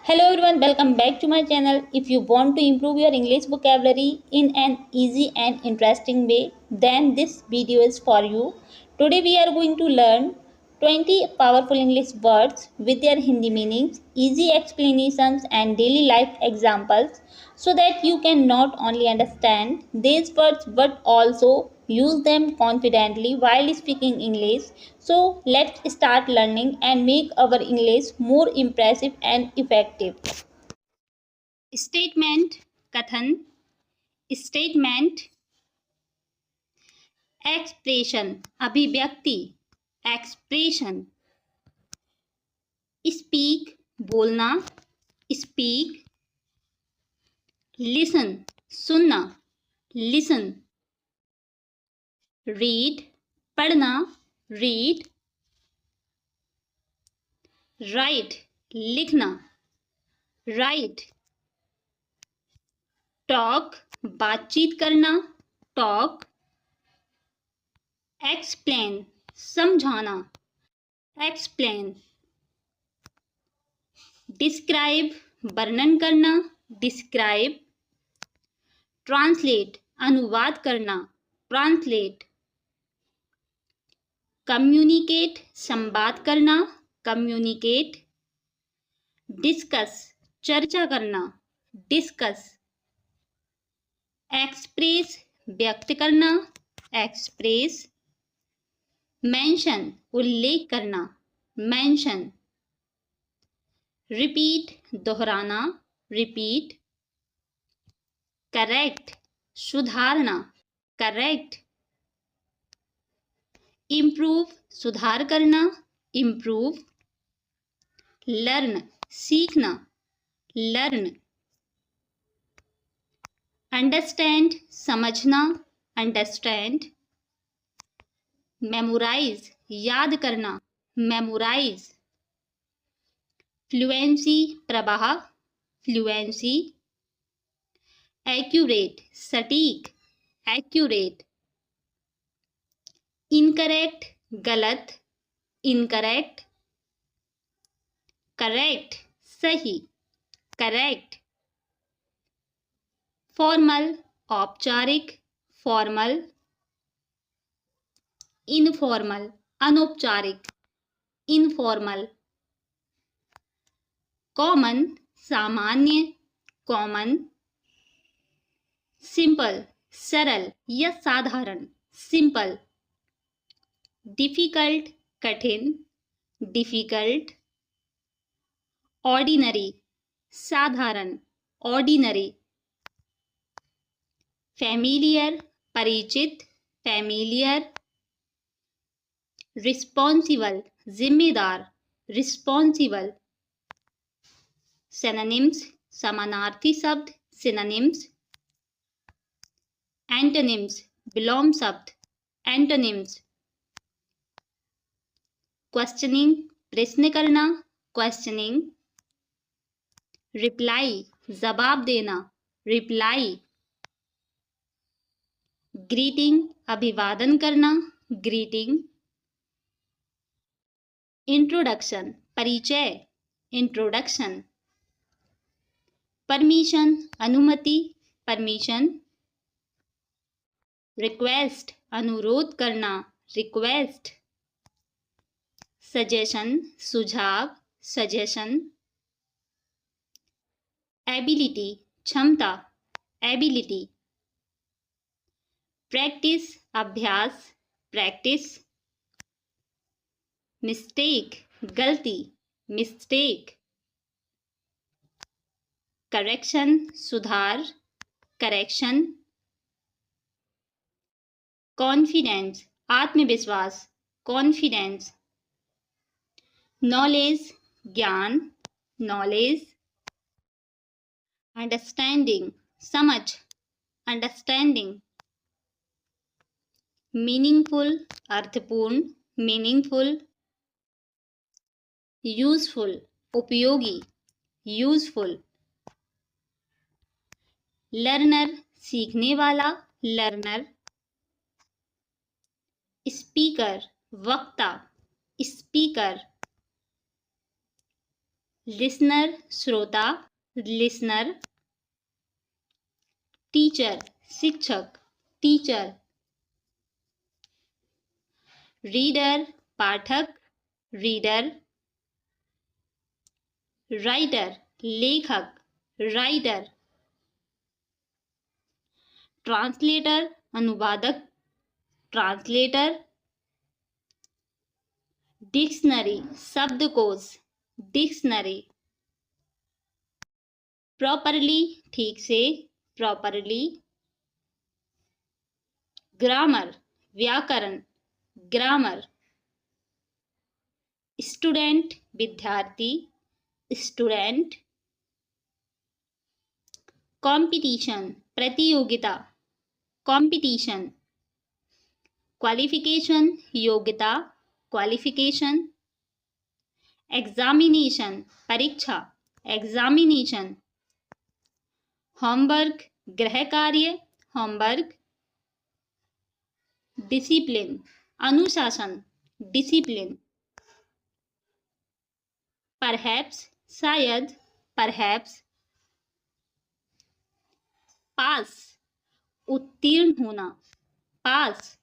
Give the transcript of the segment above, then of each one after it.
Hello everyone, welcome back to my channel. If you want to improve your English vocabulary in an easy and interesting way, then this video is for you. Today we are going to learn 20 powerful English words with their Hindi meanings, easy explanations and daily life examples so that you can not only understand these words but also use them confidently while speaking English. So let's start learning and make our English more impressive and effective. Statement कथन statement expression अभिव्यक्ति expression speak बोलना speak listen सुनना listen read पढ़ना read write लिखना write talk बातचीत करना talk explain समझाना explain describe वर्णन करना डिस्क्राइब ट्रांसलेट अनुवाद करना ट्रांसलेट कम्युनिकेट संवाद करना कम्युनिकेट डिस्कस चर्चा करना डिस्कस एक्सप्रेस व्यक्त करना एक्सप्रेस मेंशन उल्लेख करना मेंशन रिपीट दोहराना रिपीट करेक्ट सुधारना करेक्ट इम्प्रूव सुधार करना इम्प्रूव लर्न सीखना लर्न अंडरस्टैंड समझना अंडरस्टैंड मेमोराइज याद करना मेमोराइज फ्लुएंसी प्रवाह फ्लुएंसी एक्यूरेट सटीक एक्यूरेट इनकरेक्ट गलत इनकरेक्ट करेक्ट सही करेक्ट फॉर्मल औपचारिक फॉर्मल इनफॉर्मल अनौपचारिक इनफॉर्मल कॉमन सामान्य कॉमन सिंपल सरल या साधारण सिंपल डिफिकल्ट कठिन डिफिकल्ट ऑर्डिनरी साधारण ऑर्डिनरी फैमिलियर परिचित फैमिलियर रिस्पॉन्सिबल जिम्मेदार रिस्पॉन्सिबल सिनोनिम्स समानार्थी शब्द सिनोनिम्स एंटोनिम्स विलोम शब्द एंटोनिम्स क्वेश्चनिंग प्रश्न करना क्वेश्चनिंग रिप्लाई जवाब देना रिप्लाई ग्रीटिंग अभिवादन करना ग्रीटिंग इंट्रोडक्शन परिचय इंट्रोडक्शन परमिशन अनुमति परमिशन रिक्वेस्ट अनुरोध करना रिक्वेस्ट सजेशन सुझाव सजेशन एबिलिटी क्षमता एबिलिटी प्रैक्टिस अभ्यास प्रैक्टिस मिस्टेक गलती मिस्टेक करेक्शन सुधार करेक्शन कॉन्फिडेंस आत्मविश्वास कॉन्फिडेंस नॉलेज ज्ञान नॉलेज अंडरस्टैंडिंग समझ अंडरस्टैंडिंग मीनिंगफुल अर्थपूर्ण मीनिंगफुल यूजफुल उपयोगी यूजफुल लर्नर सीखने वाला लर्नर स्पीकर वक्ता स्पीकर लिसनर श्रोता, लिसनर। टीचर शिक्षक, टीचर। रीडर पाठक, रीडर। राइटर लेखक, राइटर। ट्रांसलेटर अनुवादक, ट्रांसलेटर। डिक्शनरी शब्दकोश, डिक्शनरी। प्रॉपरली ठीक से, प्रॉपरली। ग्रामर व्याकरण, ग्रामर। स्टूडेंट विद्यार्थी, स्टूडेंट। कंपटीशन प्रतियोगिता, कंपटीशन। क्वालिफिकेशन योग्यता, क्वालिफिकेशन। एग्जामिनेशन परीक्षा, एग्जामिनेशन। होमवर्क गृह कार्य, होमवर्क। डिसिप्लिन अनुशासन, डिसिप्लिन। परहैप्स शायद, परहैप्स। पास उत्तीर्ण होना, पास।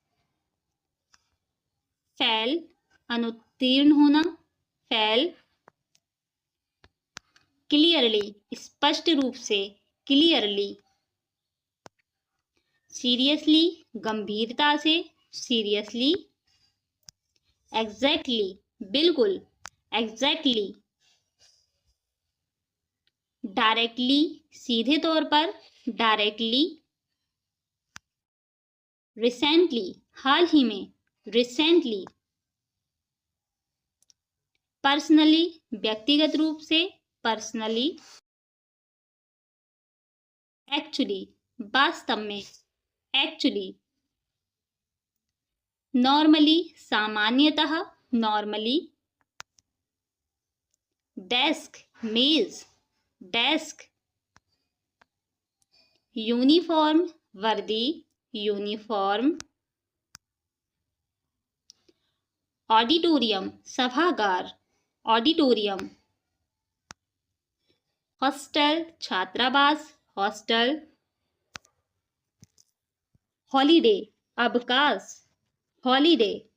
फेल अनुत्तीर्ण होना, फेल। क्लियरली स्पष्ट रूप से, क्लियरली। सीरियसली गंभीरता से, सीरियसली। एग्जैक्टली बिल्कुल, एग्जैक्टली। डायरेक्टली सीधे तौर पर, डायरेक्टली। रिसेंटली हाल ही में, रिसेंटली। पर्सनली व्यक्तिगत रूप से, पर्सनली। एक्चुअली वास्तव में, एक्चुअली। नॉर्मली सामान्यतः, नॉर्मली। डेस्क मेज, डेस्क। यूनिफॉर्म वर्दी, यूनिफॉर्म। ऑडिटोरियम सभागार, ऑडिटोरियम। हॉस्टल छात्रावास, हॉस्टल। हॉलीडे अवकाश, हॉलीडे।